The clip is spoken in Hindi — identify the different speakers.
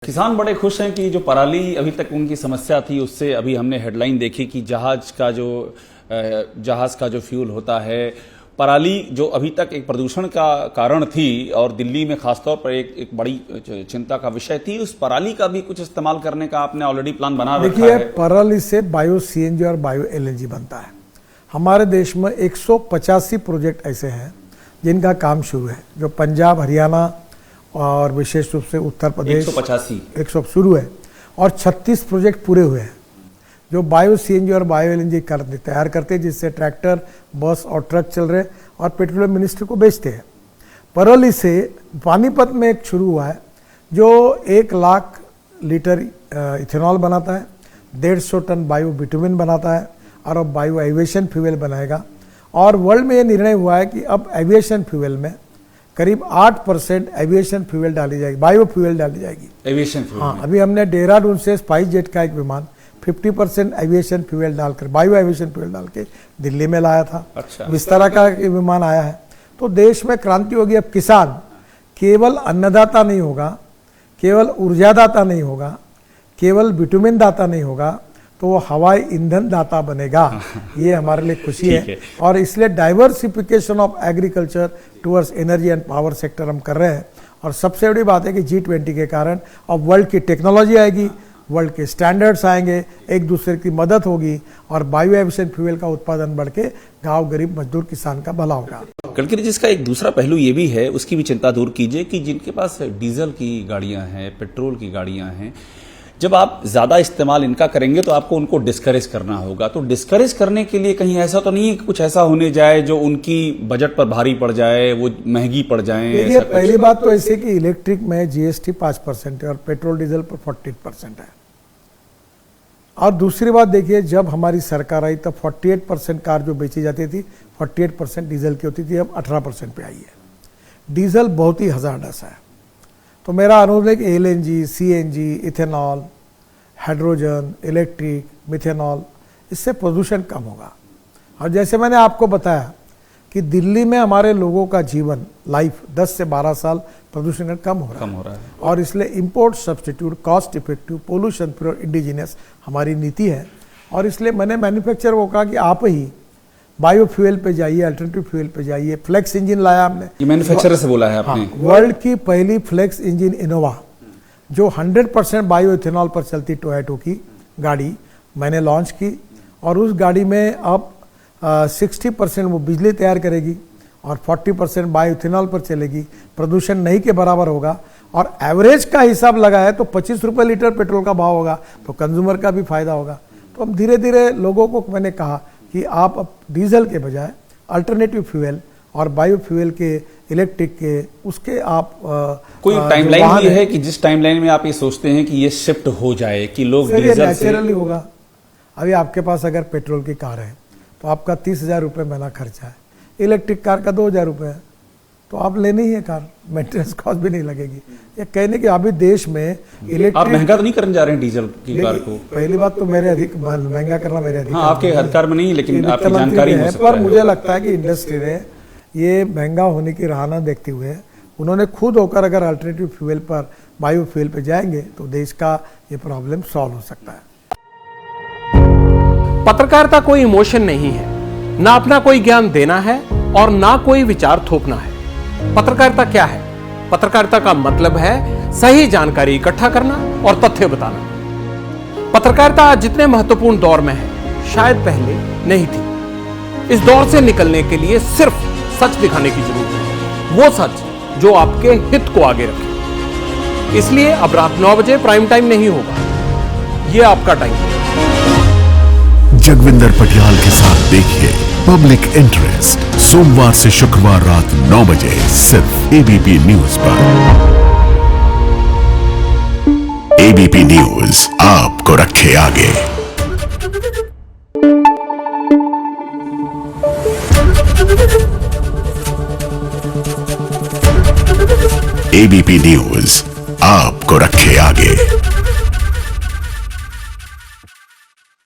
Speaker 1: किसान बड़े खुश हैं कि जो पराली अभी तक उनकी समस्या थी उससे अभी हमने हेडलाइन देखी कि जहाज का जो फ्यूल होता है, पराली जो अभी तक एक प्रदूषण का कारण थी और दिल्ली में खासतौर पर एक बड़ी चिंता का विषय थी, उस पराली का भी कुछ इस्तेमाल करने का आपने ऑलरेडी प्लान बना रखा है।
Speaker 2: देखिए, पराली से बायो सीएनजी और बायो एलएनजी बनता है। हमारे देश में 185 प्रोजेक्ट ऐसे हैं जिनका काम शुरू है, जो पंजाब, हरियाणा और विशेष रूप से उत्तर प्रदेश 100 शुरू है और 36 प्रोजेक्ट पूरे हुए हैं जो बायो सीएनजी और बायो एलएनजी तैयार करते हैं, जिससे ट्रैक्टर, बस और ट्रक चल रहे और पेट्रोलियम मिनिस्ट्री को बेचते हैं। पराली से पानीपत में एक शुरू हुआ है जो 1 लाख लीटर इथेनॉल बनाता है, 150 टन बायो बिटुमिन बनाता है और अब बायो एविएशन फ्यूल बनाएगा। और वर्ल्ड में ये निर्णय हुआ है कि अब एविएशन फ्यूल में करीब 8% एविएशन फ्यूल डाली जाएगी, बायो फ्यूल डाली जाएगी
Speaker 1: एविएशन फ्यूल।
Speaker 2: हाँ, अभी हमने देहरादून से स्पाइस जेट का एक विमान 50% एविएशन फ्यूल डालकर, बायो एविएशन फ्यूल डाल के दिल्ली में लाया था।
Speaker 1: अच्छा।
Speaker 2: विस्तारा का विमान आया है। तो देश में क्रांति होगी। अब किसान केवल अन्नदाता नहीं होगा, केवल ऊर्जादाता नहीं होगा, केवल बिटुमिन दाता नहीं होगा, तो वो हवाई ईंधन दाता बनेगा। ये हमारे लिए खुशी है और इसलिए diversification of agriculture towards energy and power sector हम कर रहे हैं। और सबसे बड़ी बात है कि G20 के कारण अब वर्ल्ड की टेक्नोलॉजी आएगी, वर्ल्ड के स्टैंडर्ड्स आएंगे, एक दूसरे की मदद होगी और बायो एविएशन फ्यूल का उत्पादन बढ़ के गाँव, गरीब, मजदूर, किसान का भला होगा।
Speaker 1: कलकरी, जिसका एक दूसरा पहलू ये भी है, उसकी भी चिंता दूर कीजिए कि जिनके पास डीजल की गाड़ियां हैं, पेट्रोल की गाड़ियां हैं, जब आप ज्यादा इस्तेमाल इनका करेंगे तो आपको उनको डिस्करेज करना होगा। तो डिस्करेज करने के लिए कहीं ऐसा तो नहीं है कि कुछ ऐसा होने जाए जो उनकी बजट पर भारी पड़ जाए, वो महंगी पड़ जाए?
Speaker 2: देखिए, पहली बात तो ऐसे कि इलेक्ट्रिक में जीएसटी 5% है और पेट्रोल डीजल पर 48% है। और दूसरी बात देखिए, जब हमारी सरकार आई तब 48% कार जो बेची जाती थी 48% डीजल की होती थी, अब 18% पे आई है। डीजल बहुत ही हजारडस है। तो मेरा अनुरोध है कि LNG, CNG, ethanol, hydrogen, electric, methanol, इससे प्रदूषण कम होगा। और जैसे मैंने आपको बताया कि दिल्ली में हमारे लोगों का जीवन, लाइफ 10 से 12 साल प्रदूषण कम हो रहा है और इसलिए import substitute, cost effective, pollution free और इंडिजिनियस हमारी नीति है। और इसलिए मैंने मैन्युफैक्चरर को कहा कि आप ही बायो फ्यूल पे जाइए, अल्टरनेटिव फ्यूल पे जाइए। फ्लेक्स इंजन लाया हमने,
Speaker 1: ये मैन्युफैक्चरर से बोला है आपने?
Speaker 2: हाँ, वर्ल्ड की पहली फ्लेक्स इंजन इनोवा जो 100% बायो इथेनॉल पर चलती टोयोटा की गाड़ी मैंने लॉन्च की और उस गाड़ी में अब 60% वो बिजली तैयार करेगी और 40% बायो इथेनॉल पर चलेगी। प्रदूषण नहीं के बराबर होगा और एवरेज का हिसाब लगाया तो 25 रुपये लीटर पेट्रोल का भाव होगा, तो कंज्यूमर का भी फायदा होगा। तो अब धीरे धीरे लोगों को मैंने कहा कि आप अब डीजल के बजाय अल्टरनेटिव फ्यूल और बायो फ्यूल के, इलेक्ट्रिक के, उसके आप
Speaker 1: कोई टाइमलाइन भी है कि जिस टाइमलाइन में आप ये सोचते हैं कि ये शिफ्ट हो जाए कि लोग डीजल से?
Speaker 2: नेचुरली होगा। अभी आपके पास अगर पेट्रोल की कार है तो आपका 30,000 रुपये महीना खर्चा है, इलेक्ट्रिक कार का 2,000 रुपये है, तो आप लेनी ही है कार, मेंटेनेंस कॉस्ट भी नहीं लगेगी। ये कहने के अभी देश में इलेक्ट्रिक,
Speaker 1: आप महंगा तो नहीं करने जा रहे हैं डीजल की कार को?
Speaker 2: पहली बात तो मेरे अधिक महंगा करना मेरे अधिक,
Speaker 1: हाँ, आपके अधिकार में नहीं, लेकिन आपकी जानकारी हो सकता
Speaker 2: है। पर मुझे लगता है कि इंडस्ट्री ने ये महंगा होने की राह न देखते हुए उन्होंने खुद होकर अगर अल्टरनेटिव फ्यूल पर, बायो फ्यूल पर जाएंगे तो देश का ये प्रॉब्लम सॉल्व हो सकता है।
Speaker 3: पत्रकारिता कोई इमोशन नहीं है, ना अपना कोई ज्ञान देना है और ना कोई विचार थोपना है। पत्रकारिता क्या है? पत्रकारिता का मतलब है सही जानकारी इकट्ठा करना और तथ्य बताना। पत्रकारिता आज जितने महत्वपूर्ण दौर में है, शायद पहले नहीं थी। इस दौर से निकलने के लिए सिर्फ सच दिखाने की जरूरत है, वो सच जो आपके हित को आगे रखे। इसलिए अब रात 9 बजे प्राइम टाइम नहीं होगा, ये आपका टाइम है।
Speaker 4: जगविंदर पटियाल के साथ देखिए पब्लिक इंटरेस्ट, सोमवार से शुक्रवार रात 9 बजे सिर्फ एबीपी न्यूज पर। एबीपी न्यूज आपको रखे आगे। एबीपी न्यूज आपको रखे आगे।